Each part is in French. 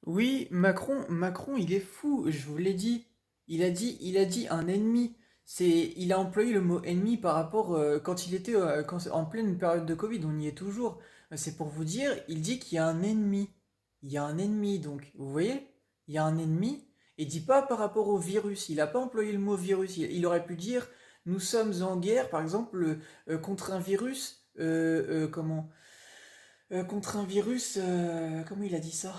Oui, Macron, il est fou, je vous l'ai dit. Il a dit un ennemi. Il a employé le mot ennemi par rapport quand il était en pleine période de Covid, on y est toujours. C'est pour vous dire, il dit qu'il y a un ennemi. Il y a un ennemi, donc, vous voyez? Il y a un ennemi. Et il dit pas par rapport au virus. Il n'a pas employé le mot virus. Il aurait pu dire, nous sommes en guerre, par exemple, contre un virus. Comment? Contre un virus. Comment il a dit ça?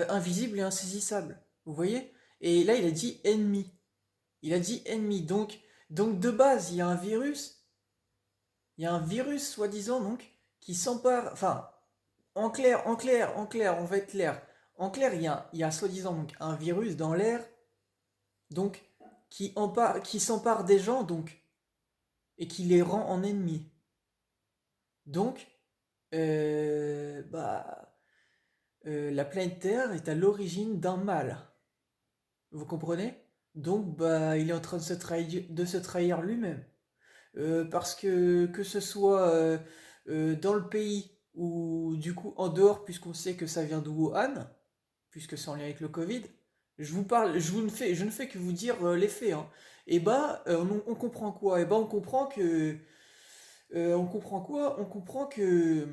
Invisible et insaisissable. Vous voyez? Et là, il a dit ennemi. Il a dit ennemi. Donc de base, il y a un virus. Il y a un virus, soi-disant, donc, qui s'empare. Enfin, en clair, on va être clair. En clair, il y a soi-disant donc un virus dans l'air, donc, qui s'empare des gens, donc, et qui les rend en ennemis. Donc, bah, la planète Terre est à l'origine d'un mal. Vous comprenez? Donc, bah, il est en train de se trahir lui-même. Parce que ce soit dans le pays ou du coup en dehors, puisqu'on sait que ça vient de Wuhan, puisque c'est en lien avec le Covid, je vous parle, je ne fais que vous dire les faits, hein. Et bah, on comprend quoi? Et bah, on comprend quoi? On comprend que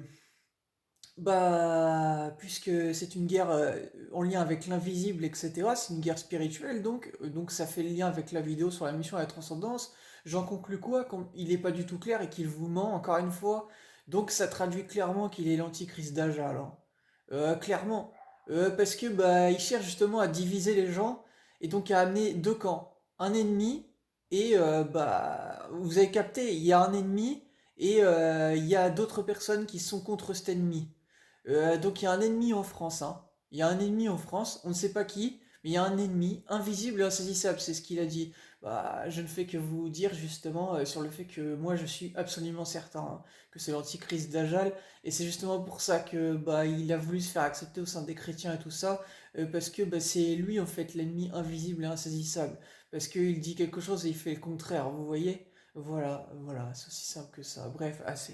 bah, puisque c'est une guerre en lien avec l'invisible, etc., c'est une guerre spirituelle, donc ça fait le lien avec la vidéo sur la mission à la transcendance. J'en conclus quoi? Il n'est pas du tout clair et qu'il vous ment, encore une fois. Donc ça traduit clairement qu'il est l'antichrist d'Ajal, hein. Clairement. Parce que bah, il cherche justement à diviser les gens et donc à amener deux camps. Un ennemi et bah, vous avez capté, il y a un ennemi et il y a d'autres personnes qui sont contre cet ennemi. Donc il y a un ennemi en France, hein. Il y a un ennemi en France, on ne sait pas qui, mais il y a un ennemi invisible et insaisissable, c'est ce qu'il a dit. Bah, je ne fais que vous dire justement sur le fait que moi je suis absolument certain, hein, que c'est l'antichrist d'Ajal, et c'est justement pour ça que bah il a voulu se faire accepter au sein des chrétiens et tout ça, parce que bah, c'est lui en fait l'ennemi invisible et insaisissable, parce qu'il dit quelque chose et il fait le contraire, vous voyez? Voilà, voilà, c'est aussi simple que ça. Bref, assez.